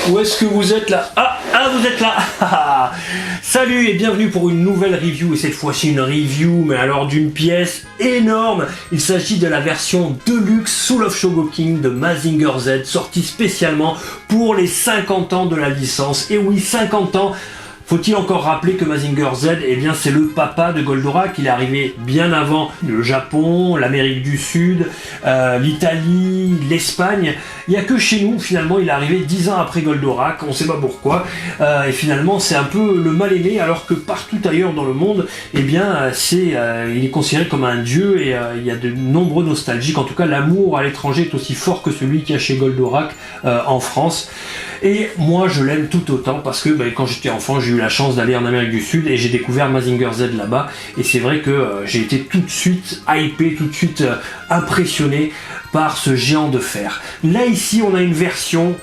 Où est-ce que vous êtes là? Vous êtes là. Salut et bienvenue pour une nouvelle review, et cette fois-ci une review, mais alors d'une pièce énorme. Il s'agit de la version Deluxe Soul of Chogoking de Mazinger Z, sortie spécialement pour les 50 ans de la licence. Et oui, 50 ans. Faut-il encore rappeler que Mazinger Z, eh bien, c'est le papa de Goldorak. Il est arrivé bien avant le Japon, l'Amérique du Sud, l'Italie, l'Espagne. Il n'y a que chez nous, finalement, il est arrivé 10 ans après Goldorak. On ne sait pas pourquoi. Et finalement, c'est un peu le mal aimé, alors que partout ailleurs dans le monde, eh bien, il est considéré comme un dieu, et il y a de nombreux nostalgiques. En tout cas, l'amour à l'étranger est aussi fort que celui qu'il y a chez Goldorak en France. Et moi, je l'aime tout autant parce que quand j'étais enfant, j'ai eu la chance d'aller en Amérique du Sud et j'ai découvert Mazinger Z là-bas. Et c'est vrai que j'ai été tout de suite hypé, tout de suite impressionné par ce géant de fer. Là, ici, on a une version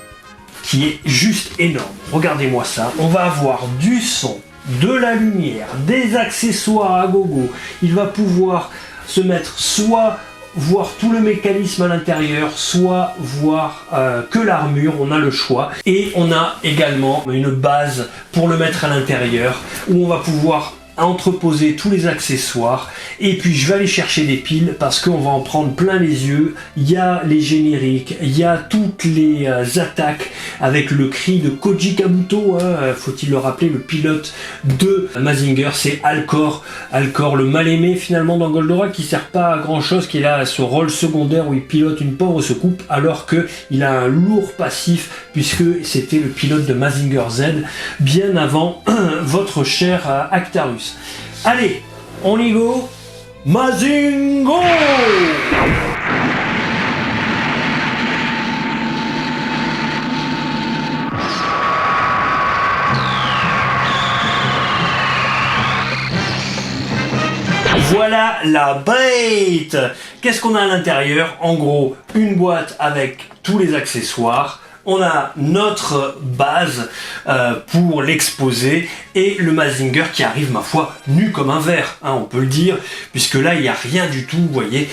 qui est juste énorme. Regardez-moi ça. On va avoir du son, de la lumière, des accessoires à gogo. Il va pouvoir se mettre soit voir tout le mécanisme à l'intérieur, soit voir que l'armure, on a le choix. Et on a également une base pour le mettre à l'intérieur, où on va pouvoir entreposer tous les accessoires. Et puis je vais aller chercher des piles parce qu'on va en prendre plein les yeux. Il y a les génériques, il y a toutes les attaques avec le cri de Koji Kabuto, faut-il le rappeler, le pilote de Mazinger. C'est Alcor, le mal aimé finalement dans Goldorak, qui sert pas à grand chose, qui a ce rôle secondaire où il pilote une pauvre soucoupe, alors que il a un lourd passif puisque c'était le pilote de Mazinger Z bien avant votre cher Actarus. Allez, on y go, Mazingo! Voilà la bête! Qu'est-ce qu'on a à l'intérieur? En gros, une boîte avec tous les accessoires. On a notre base pour l'exposer et le Mazinger qui arrive, ma foi, nu comme un verre, on peut le dire, puisque là, il n'y a rien du tout, vous voyez.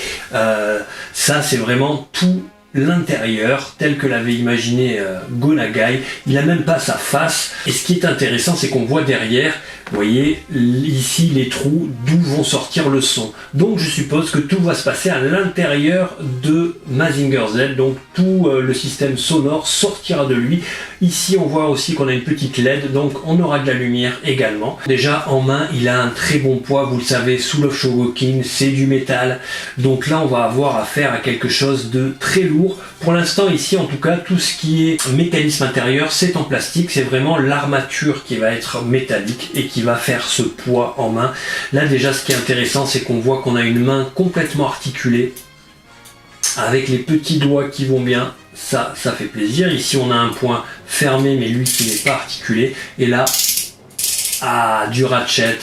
Ça, c'est vraiment tout l'intérieur, tel que l'avait imaginé Go Nagai. Il n'a même pas sa face. Et ce qui est intéressant, c'est qu'on voit derrière, vous voyez, ici les trous d'où vont sortir le son. Donc je suppose que tout va se passer à l'intérieur de Mazinger Z. Donc tout le système sonore sortira de lui. Ici on voit aussi qu'on a une petite LED, donc on aura de la lumière également. Déjà en main, il a un très bon poids, vous le savez, Soul of Chogoking, c'est du métal. Donc là on va avoir affaire à quelque chose de très lourd. Pour l'instant ici en tout cas, tout ce qui est mécanisme intérieur, c'est en plastique. C'est vraiment l'armature qui va être métallique et qui va faire ce poids en main. Là déjà ce qui est intéressant, c'est qu'on voit qu'on a une main complètement articulée avec les petits doigts qui vont bien. Ça fait plaisir. Ici on a un point fermé mais lui qui n'est pas articulé. Et là, du ratchet,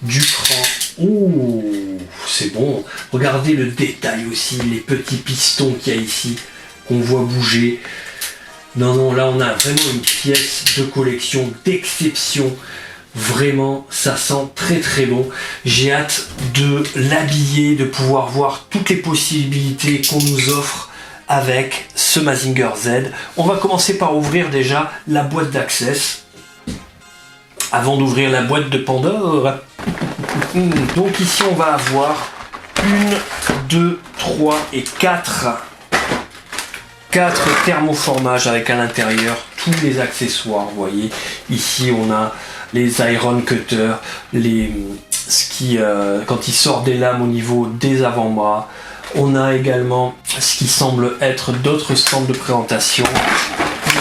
du cran. Ouh, c'est bon. Regardez le détail aussi, les petits pistons qu'il y a ici qu'on voit bouger. Non, là on a vraiment une pièce de collection d'exception. Vraiment, ça sent très très bon. J'ai hâte de l'habiller, de pouvoir voir toutes les possibilités qu'on nous offre avec ce Mazinger Z. On va commencer par ouvrir déjà la boîte d'Access avant d'ouvrir la boîte de Pandore. Donc ici on va avoir 1, 2, 3 et 4 thermoformages avec à l'intérieur tous les accessoires. Vous voyez, ici on a les Iron Cutter, quand il sort des lames au niveau des avant-bras. On a également ce qui semble être d'autres stands de présentation.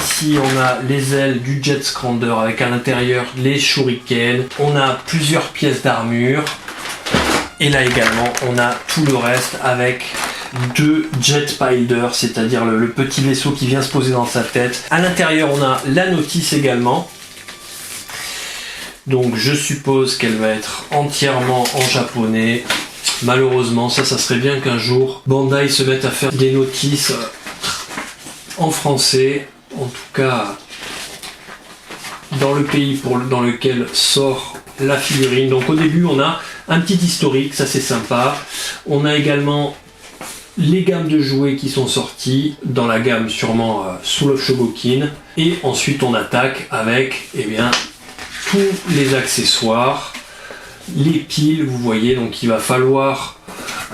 Ici on a les ailes du Jet Scrander avec à l'intérieur les shurikens. On a plusieurs pièces d'armure. Et là également on a tout le reste avec 2 Jet Pilder, c'est-à-dire le petit vaisseau qui vient se poser dans sa tête. À l'intérieur on a la notice également. Donc je suppose qu'elle va être entièrement en japonais. Malheureusement, ça serait bien qu'un jour Bandai se mette à faire des notices en français. En tout cas, dans le pays dans lequel sort la figurine. Donc au début, on a un petit historique, ça c'est sympa. On a également les gammes de jouets qui sont sorties, dans la gamme sûrement Soul of Shogokin, et ensuite on attaque avec eh bien, tous les accessoires, les piles, vous voyez, donc il va falloir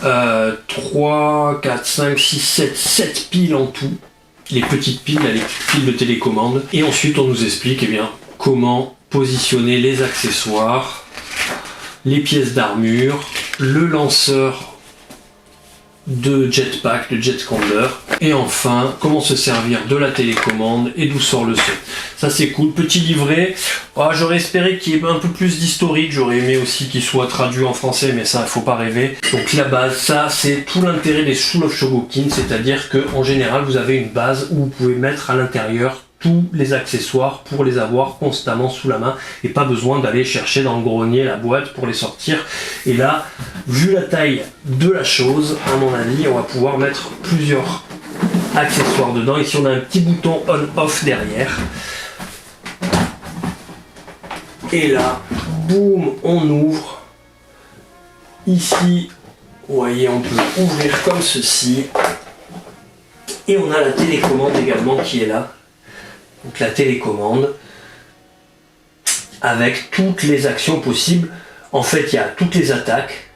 3, 4, 5, 6, 7 piles en tout, les petites piles, là, les piles de télécommande, et ensuite on nous explique eh bien, comment positionner les accessoires, les pièces d'armure, le lanceur de jetpack, de jet scounder, et enfin comment se servir de la télécommande et d'où sort le son. Ça c'est cool, petit livret. J'aurais espéré qu'il y ait un peu plus d'historique, j'aurais aimé aussi qu'il soit traduit en français, mais ça il faut pas rêver. Donc la base, ça c'est tout l'intérêt des Soul of Shogokin, c'est-à-dire que en général vous avez une base où vous pouvez mettre à l'intérieur tous les accessoires pour les avoir constamment sous la main et pas besoin d'aller chercher dans le grenier la boîte pour les sortir. Et là, vu la taille de la chose, à mon avis, on va pouvoir mettre plusieurs accessoires dedans. Ici, on a un petit bouton on-off derrière. Et là, boum, on ouvre. Ici, vous voyez, on peut ouvrir comme ceci. Et on a la télécommande également qui est là. Donc la télécommande avec toutes les actions possibles. En fait, il y a toutes les attaques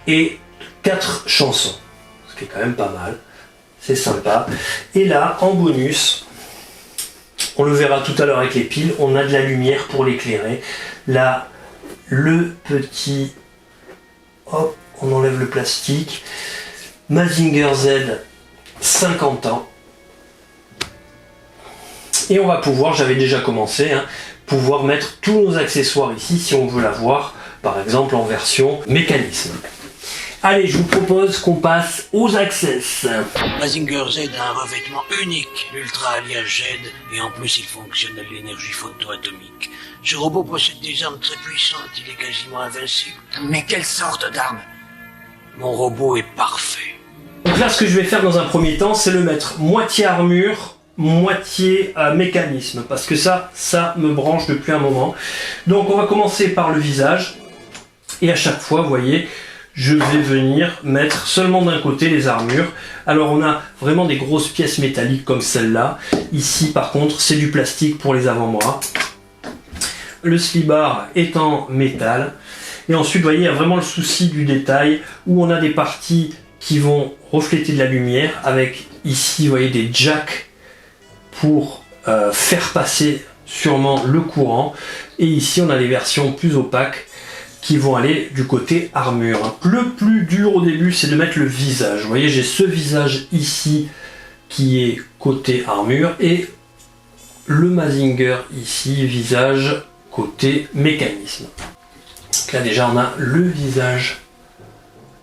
et 4 chansons, ce qui est quand même pas mal. C'est sympa. Et là, en bonus, on le verra tout à l'heure avec les piles, on a de la lumière pour l'éclairer. Là, le petit... Hop, on enlève le plastique. Mazinger Z, 50 ans. Et on va pouvoir, j'avais déjà commencé, pouvoir mettre tous nos accessoires ici si on veut l'avoir, par exemple en version mécanisme. Allez, je vous propose qu'on passe aux access. Mazinger Z a un revêtement unique, l'Ultra Alliage Z, et en plus il fonctionne à l'énergie photoatomique. Ce robot possède des armes très puissantes, il est quasiment invincible. Mais quelle sorte d'arme? Mon robot est parfait. Donc là, ce que je vais faire dans un premier temps, c'est le mettre moitié armure, moitié mécanisme, parce que ça me branche depuis un moment. Donc on va commencer par le visage, et à chaque fois, vous voyez, je vais venir mettre seulement d'un côté les armures. Alors on a vraiment des grosses pièces métalliques comme celle-là. Ici par contre, c'est du plastique pour les avant-bras. Le slibard est en métal. Et ensuite, vous voyez, il y a vraiment le souci du détail, où on a des parties qui vont refléter de la lumière, avec ici, vous voyez, des jacks pour faire passer sûrement le courant, et ici on a des versions plus opaques qui vont aller du côté armure. Le plus dur au début, c'est de mettre le visage. Vous voyez, j'ai ce visage ici qui est côté armure et le Mazinger ici, visage côté mécanisme. Donc là déjà on a le visage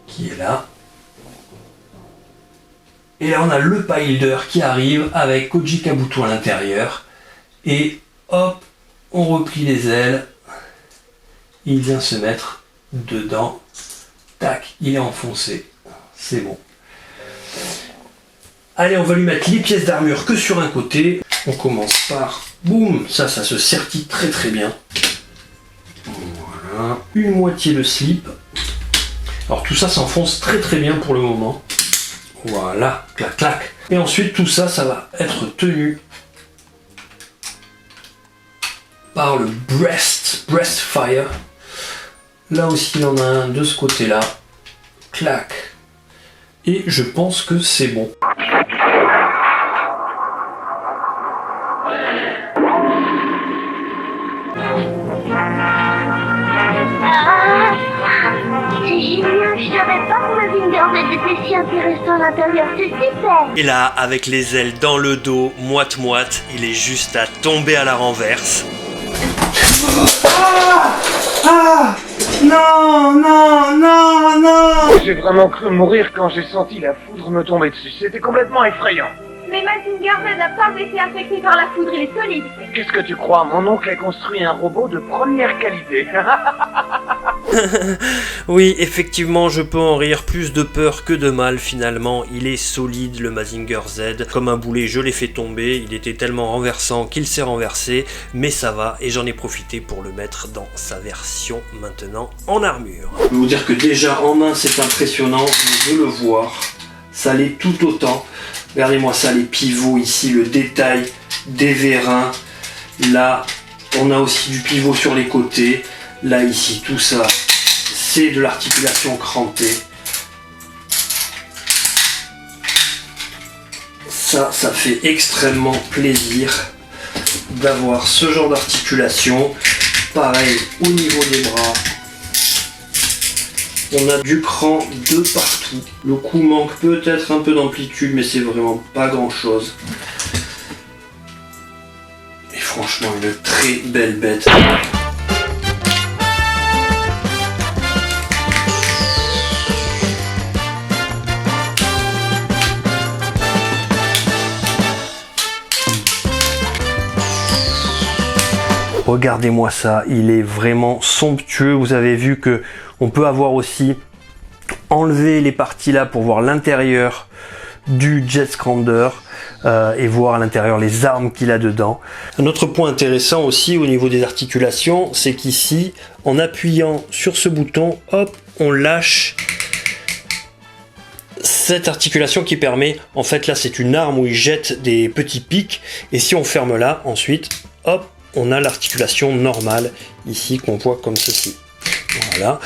qui est là. Et là on a le Pilder qui arrive avec Koji Kabuto à l'intérieur. Et hop, on replie les ailes. Il vient se mettre dedans. Tac, il est enfoncé. C'est bon. Allez, on va lui mettre les pièces d'armure que sur un côté. On commence par... Boum, ça se sertit très très bien. Voilà. Une moitié de slip. Alors tout ça s'enfonce très très bien pour le moment. Voilà, clac clac. Et ensuite tout ça, ça va être tenu par le breast fire. Là aussi il y en a un de ce côté-là. Clac. Et je pense que c'est bon. C'est génial, je savais pas que Mazinger Z était si intéressant à l'intérieur, c'est super. Et là, avec les ailes dans le dos, moite-moite, il est juste à tomber à la renverse. Non, non, non, non. J'ai vraiment cru mourir quand j'ai senti la foudre me tomber dessus. C'était complètement effrayant. Mais Mazinger Z n'a pas été affecté par la foudre, il est solide. Qu'est-ce que tu crois? Mon oncle a construit un robot de première qualité. Oui, effectivement, je peux en rire, plus de peur que de mal finalement. Il est solide le Mazinger Z. Comme un boulet, je l'ai fait tomber. Il était tellement renversant qu'il s'est renversé. Mais ça va, et j'en ai profité pour le mettre dans sa version maintenant en armure. Je peux vous dire que déjà en main c'est impressionnant, de le voir. ça l'est tout autant. Regardez-moi ça, les pivots ici, le détail des vérins. Là, on a aussi du pivot sur les côtés. Là, ici, tout ça, c'est de l'articulation crantée. Ça fait extrêmement plaisir d'avoir ce genre d'articulation. Pareil au niveau des bras. On a du cran de partout. Le coup manque peut-être un peu d'amplitude, mais c'est vraiment pas grand chose. Et franchement, une très belle bête. Regardez-moi ça, il est vraiment somptueux. Vous avez vu que on peut avoir aussi enlevé les parties là pour voir l'intérieur du Jet Scrounder et voir à l'intérieur les armes qu'il a dedans. Un autre point intéressant aussi au niveau des articulations, c'est qu'ici, en appuyant sur ce bouton, hop, on lâche cette articulation qui permet, en fait là c'est une arme où il jette des petits pics, et si on ferme là, ensuite, hop, on a l'articulation normale ici qu'on voit comme ceci. Voilà.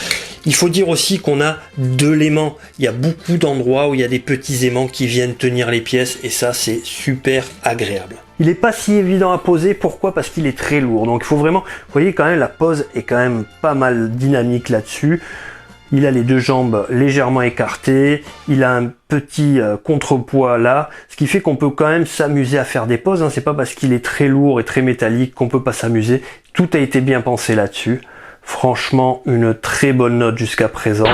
Il faut dire aussi qu'on a de l'aimant. Il y a beaucoup d'endroits où il y a des petits aimants qui viennent tenir les pièces et ça c'est super agréable. Il n'est pas si évident à poser, pourquoi? Parce qu'il est très lourd. Donc il faut vraiment, vous voyez quand même la pose est quand même pas mal dynamique là-dessus. Il a les deux jambes légèrement écartées, il a un petit contrepoids là, ce qui fait qu'on peut quand même s'amuser à faire des poses. C'est pas parce qu'il est très lourd et très métallique qu'on peut pas s'amuser. Tout a été bien pensé là-dessus. Franchement, une très bonne note jusqu'à présent.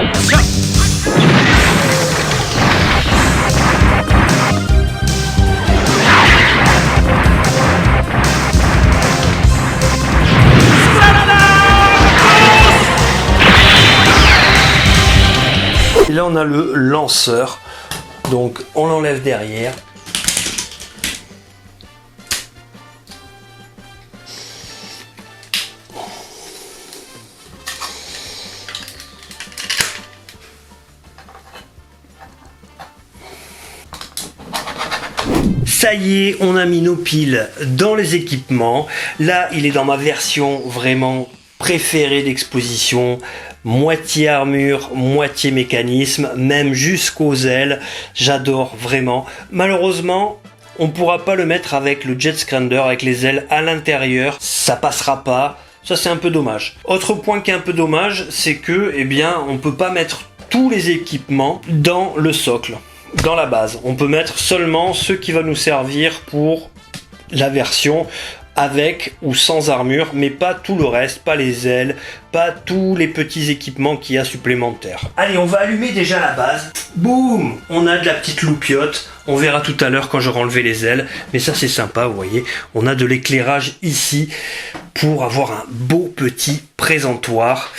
Et là, on a le lanceur. Donc, on l'enlève derrière. Ça y est, on a mis nos piles dans les équipements. Là, il est dans ma version vraiment préférée d'exposition. Moitié armure, moitié mécanisme, même jusqu'aux ailes. J'adore vraiment. Malheureusement, on ne pourra pas le mettre avec le Jet Scrounder, avec les ailes à l'intérieur. Ça passera pas. Ça, c'est un peu dommage. Autre point qui est un peu dommage, c'est que, eh bien, on peut pas mettre tous les équipements dans le socle. Dans la base, on peut mettre seulement ce qui va nous servir pour la version avec ou sans armure, mais pas tout le reste, pas les ailes, pas tous les petits équipements qu'il y a supplémentaires. Allez, on va allumer déjà la base. Boum! On a de la petite loupiote. On verra tout à l'heure quand j'aurai enlevé les ailes. Mais ça, c'est sympa, vous voyez. On a de l'éclairage ici pour avoir un beau petit présentoir.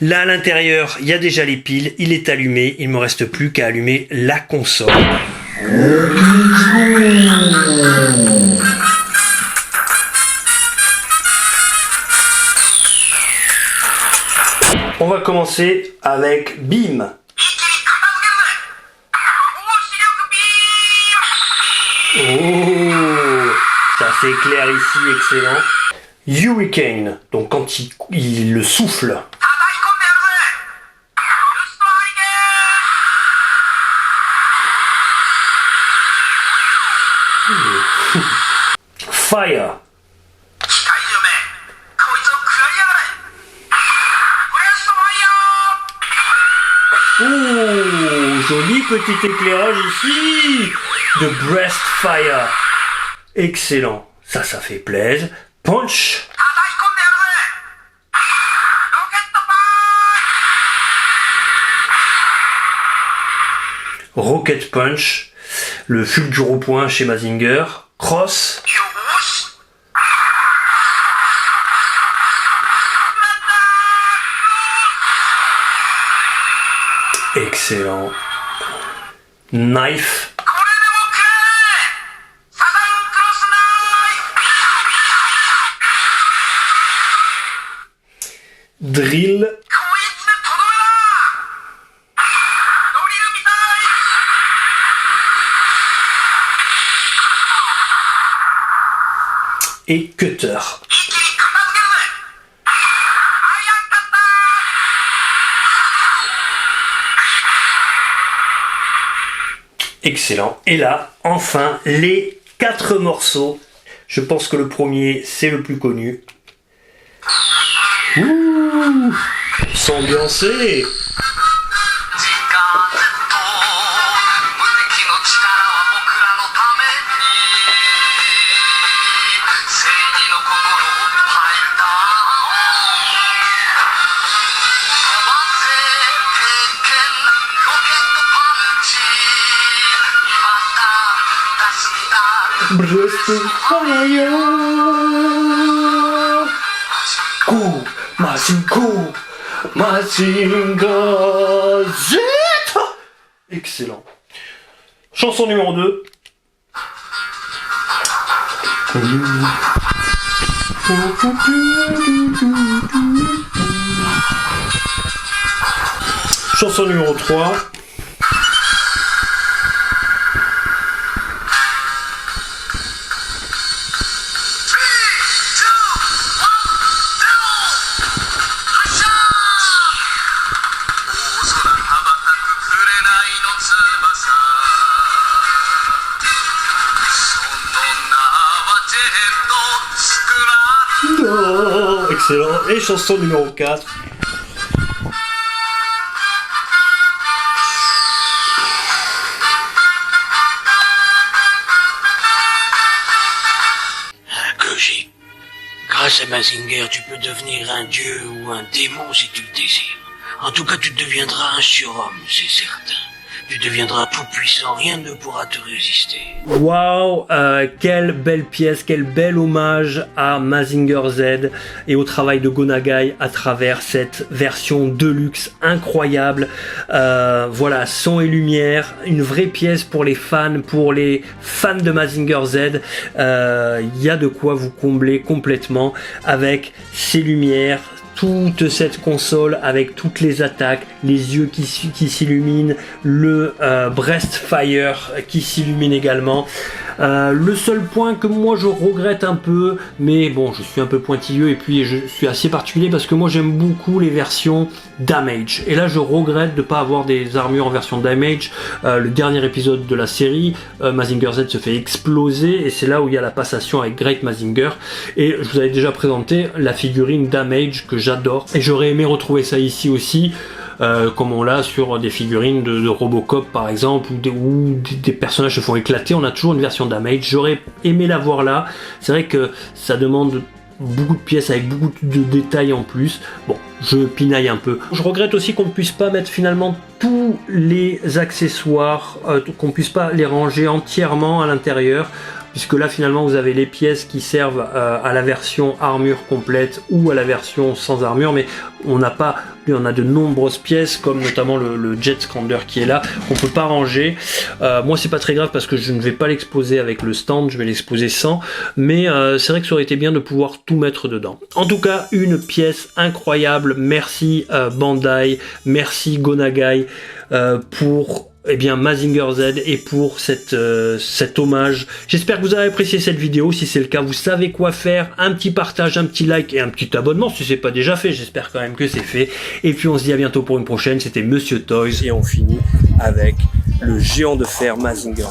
Là, à l'intérieur, il y a déjà les piles. Il est allumé. Il ne me reste plus qu'à allumer la console. On va commencer avec BIM. Oh, ça s'éclaire ici, excellent. Hurricane, donc quand il le souffle. Fire. Oh, joli petit éclairage ici de Breast Fire. Excellent. Ça fait plaisir. Punch. Rocket Punch. Le Fulguro point chez Mazinger. Cross. Excellent. Knife. Drill. et Cutter. Excellent. Et là, enfin, les 4 morceaux. Je pense que le premier, c'est le plus connu. Ouh, s'ambiancer. Breast of fire. Cool, Mazinger Z. Excellent. Chanson numéro 2. Chanson numéro 3. Oh, excellent. Et chanson numéro 4. Koji, grâce à Mazinger, tu peux devenir un dieu ou un démon si tu le désires. En tout cas, tu deviendras un surhomme, c'est certain. Tu deviendras tout puissant, rien ne pourra te résister. Waouh, quelle belle pièce, quel bel hommage à Mazinger Z et au travail de Go Nagai à travers cette version deluxe incroyable. Voilà, son et lumière, une vraie pièce pour les fans de Mazinger Z. Il y a de quoi vous combler complètement avec ces lumières. Toute cette console avec toutes les attaques, les yeux qui s'illuminent, le breast fire qui s'illumine également. Le seul point que moi je regrette un peu, mais bon, je suis un peu pointilleux et puis je suis assez particulier parce que moi j'aime beaucoup les versions damage. Et là je regrette de ne pas avoir des armures en version damage. Le dernier épisode de la série, Mazinger Z se fait exploser et c'est là où il y a la passation avec Great Mazinger. Et je vous avais déjà présenté la figurine damage que j'adore et j'aurais aimé retrouver ça ici aussi. Comme on l'a sur des figurines de Robocop par exemple, où des personnages se font éclater, on a toujours une version damage. J'aurais aimé la voir là. C'est vrai que ça demande beaucoup de pièces avec beaucoup de détails en plus. Bon, je pinaille un peu. Je regrette aussi qu'on ne puisse pas mettre finalement tous les accessoires, qu'on ne puisse pas les ranger entièrement à l'intérieur. Puisque là finalement vous avez les pièces qui servent à la version armure complète ou à la version sans armure, mais on a de nombreuses pièces comme notamment le Jet Scander qui est là, qu'on peut pas ranger. Moi c'est pas très grave parce que je ne vais pas l'exposer avec le stand, je vais l'exposer sans, mais c'est vrai que ça aurait été bien de pouvoir tout mettre dedans. En tout cas, une pièce incroyable. Merci Bandai, merci Go Nagai pour Mazinger Z et pour cet hommage. J'espère que vous avez apprécié cette vidéo. Si c'est le cas, vous savez quoi faire. Un petit partage, un petit like et un petit abonnement si c'est pas déjà fait. J'espère quand même que c'est fait. Et puis on se dit à bientôt pour une prochaine. C'était Monsieur Toys et on finit avec le géant de fer Mazinger.